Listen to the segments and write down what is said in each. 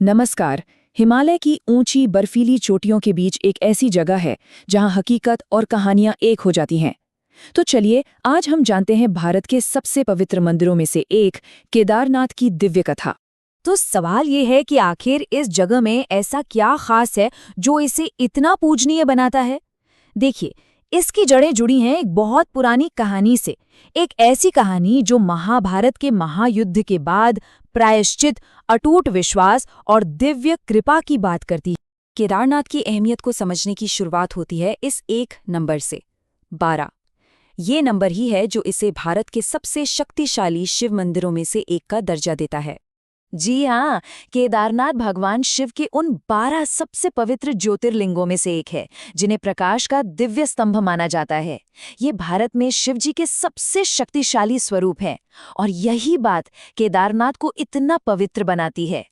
नमस्कार। हिमालय की ऊंची बर्फीली चोटियों के बीच एक ऐसी जगह है जहां हकीकत और कहानियां एक हो जाती हैं। तो चलिए आज हम जानते हैं भारत के सबसे पवित्र मंदिरों में से एक केदारनाथ की दिव्य कथा। तो सवाल ये है कि आखिर इस जगह में ऐसा क्या खास है जो इसे इतना पूजनीय बनाता है। देखिए, इसकी जड़ें जुड़ी हैं एक बहुत पुरानी कहानी से। एक ऐसी कहानी जो महाभारत के महायुद्ध के बाद प्रायश्चित, अटूट विश्वास और दिव्य कृपा की बात करती है। केदारनाथ की अहमियत को समझने की शुरुआत होती है इस एक नंबर से, 12। ये नंबर ही है जो इसे भारत के सबसे शक्तिशाली शिव मंदिरों में से एक का दर्जा देता है। जी हाँ, केदारनाथ भगवान शिव के उन 12 सबसे पवित्र ज्योतिर्लिंगों में से एक है, जिन्हें प्रकाश का दिव्य स्तंभ माना जाता है। ये भारत में शिव जी के सबसे शक्तिशाली स्वरूप हैं, और यही बात केदारनाथ को इतना पवित्र बनाती है।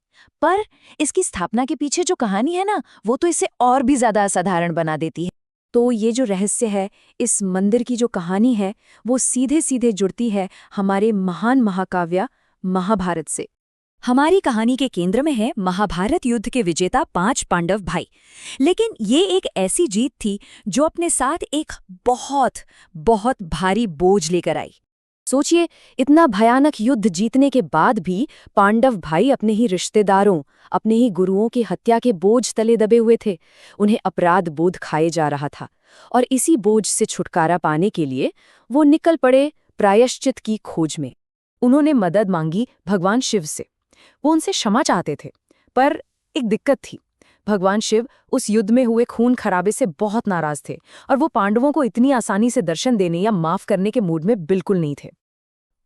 पर इसकी स्थापना के पीछे जो कहानी है ना, वो तो इसे और भी ज्यादा असाधारण बना देती है। तो ये जो रहस्य है, इस मंदिर की जो कहानी है, वो सीधे सीधे जुड़ती है हमारे महान महाकाव्य महाभारत से। हमारी कहानी के केंद्र में है महाभारत युद्ध के विजेता 5 पांडव भाई। लेकिन ये एक ऐसी जीत थी जो अपने साथ एक बहुत बहुत भारी बोझ लेकर आई। सोचिए, इतना भयानक युद्ध जीतने के बाद भी पांडव भाई अपने ही रिश्तेदारों, अपने ही गुरुओं की हत्या के बोझ तले दबे हुए थे। उन्हें अपराध बोध खाए जा रहा था, और इसी बोझ से छुटकारा पाने के लिए वो निकल पड़े प्रायश्चित की खोज में। उन्होंने मदद मांगी भगवान शिव से। वो उनसे क्षमा चाहते थे, पर एक दिक्कत थी। भगवान शिव उस युद्ध में हुए खून खराबे से बहुत नाराज थे, और वो पांडवों को इतनी आसानी से दर्शन देने या माफ करने के मूड में बिल्कुल नहीं थे।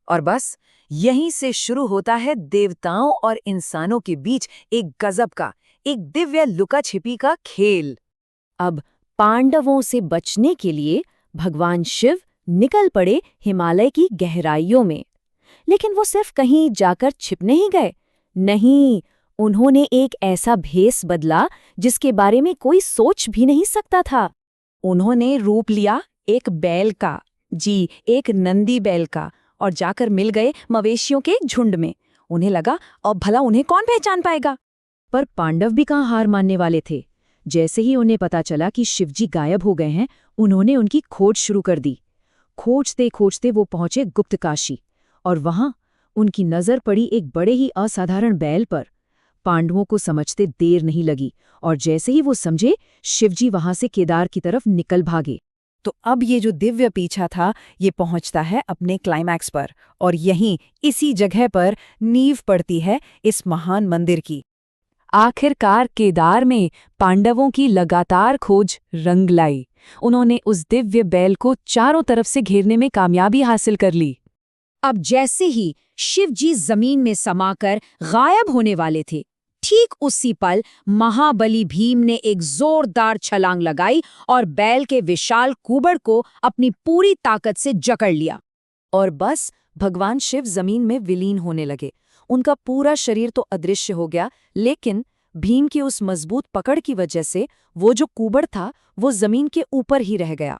और बस यहीं से शुरू होता है देवताओं और इंसानों के बीच एक गजब का, एक दिव्य लुका छिपी का खेल। अब पांडवों से बचने के लिए भगवान शिव निकल पड़े हिमालय की गहराइयों में। लेकिन वो सिर्फ कहीं जाकर छिपने ही गए नहीं, उन्होंने एक ऐसा भेष बदला जिसके बारे में कोई सोच भी नहीं सकता था। उन्होंने रूप लिया एक बैल का, जी एक नंदी बैल का, और जाकर मिल गए मवेशियों के झुंड में। उन्हें लगा अब भला उन्हें कौन पहचान पाएगा। पर पांडव भी कहाँ हार मानने वाले थे। जैसे ही उन्हें पता चला कि शिवजी गायब हो गए हैं, उन्होंने उनकी खोज शुरू कर दी। खोजते खोजते वो पहुंचे गुप्तकाशी, और वहां उनकी नजर पड़ी एक बड़े ही असाधारण बैल पर। पांडवों को समझते देर नहीं लगी, और जैसे ही वो समझे, शिवजी वहां से केदार की तरफ निकल भागे। तो अब ये जो दिव्य पीछा था, ये पहुंचता है अपने क्लाइमैक्स पर, और यहीं इसी जगह पर नींव पड़ती है इस महान मंदिर की। आखिरकार केदार में पांडवों की लगातार खोज रंग लाई। उन्होंने उस दिव्य बैल को चारों तरफ से घेरने में कामयाबी हासिल कर ली। अब जैसे ही शिव जी जमीन में समाकर गायब होने वाले थे, ठीक उसी पल महाबली भीम ने एक जोरदार छलांग लगाई और बैल के विशाल कुबड़ को अपनी पूरी ताकत से जकड़ लिया। और बस भगवान शिव जमीन में विलीन होने लगे। उनका पूरा शरीर तो अदृश्य हो गया, लेकिन भीम की उस मजबूत पकड़ की वजह से वो जो कुबड़ था, वो जमीन के ऊपर ही रह गया।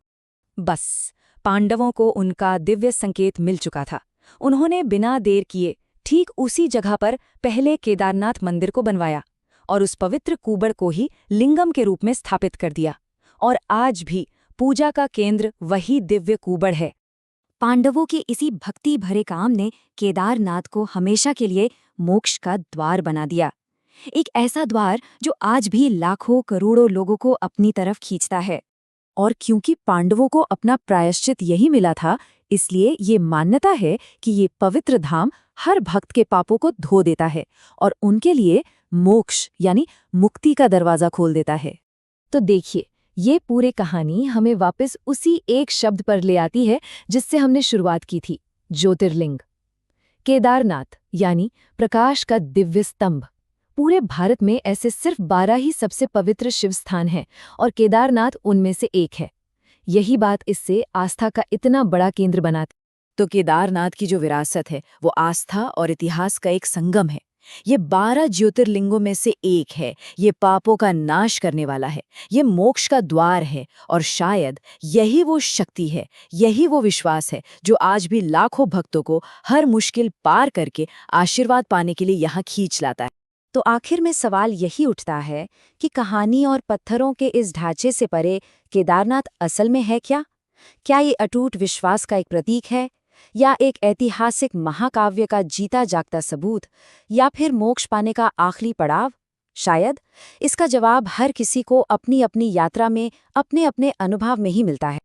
बस पांडवों को उनका दिव्य संकेत मिल चुका था। उन्होंने बिना देर किए ठीक उसी जगह पर पहले केदारनाथ मंदिर को बनवाया, और उस पवित्र कुबड़ को ही लिंगम के रूप में स्थापित कर दिया। और आज भी पूजा का केंद्र वही दिव्य कुबड़ है। पांडवों के इसी भक्ति भरे काम ने केदारनाथ को हमेशा के लिए मोक्ष का द्वार बना दिया। एक ऐसा द्वार जो आज भी लाखों करोड़ों लोगों को अपनी तरफ खींचता है। और क्योंकि पांडवों को अपना प्रायश्चित यही मिला था, इसलिए ये मान्यता है कि ये पवित्र धाम हर भक्त के पापों को धो देता है और उनके लिए मोक्ष यानी मुक्ति का दरवाजा खोल देता है। तो देखिए, ये पूरी कहानी हमें वापस उसी एक शब्द पर ले आती है जिससे हमने शुरुआत की थी, ज्योतिर्लिंग। केदारनाथ यानी प्रकाश का दिव्य स्तंभ। पूरे भारत में ऐसे सिर्फ 12 ही सबसे पवित्र शिव स्थान हैं, और केदारनाथ उनमें से एक है। यही बात इससे आस्था का इतना बड़ा केंद्र बनाती। तो केदारनाथ की जो विरासत है, वो आस्था और इतिहास का एक संगम है। ये 12 ज्योतिर्लिंगों में से एक है। ये पापों का नाश करने वाला है, ये मोक्ष का द्वार है, और शायद यही वो शक्ति है, यही वो विश्वास है जो आज भी लाखों भक्तों को हर मुश्किल पार करके आशीर्वाद पाने के लिए यहाँ खींच लाता है। तो आखिर में सवाल यही उठता है कि कहानी और पत्थरों के इस ढांचे से परे केदारनाथ असल में है क्या? क्या ये अटूट विश्वास का एक प्रतीक है, या एक ऐतिहासिक महाकाव्य का जीता जागता सबूत, या फिर मोक्ष पाने का आखिरी पड़ाव? शायद इसका जवाब हर किसी को अपनी अपनी यात्रा में अपने अपने अनुभव में ही मिलता है।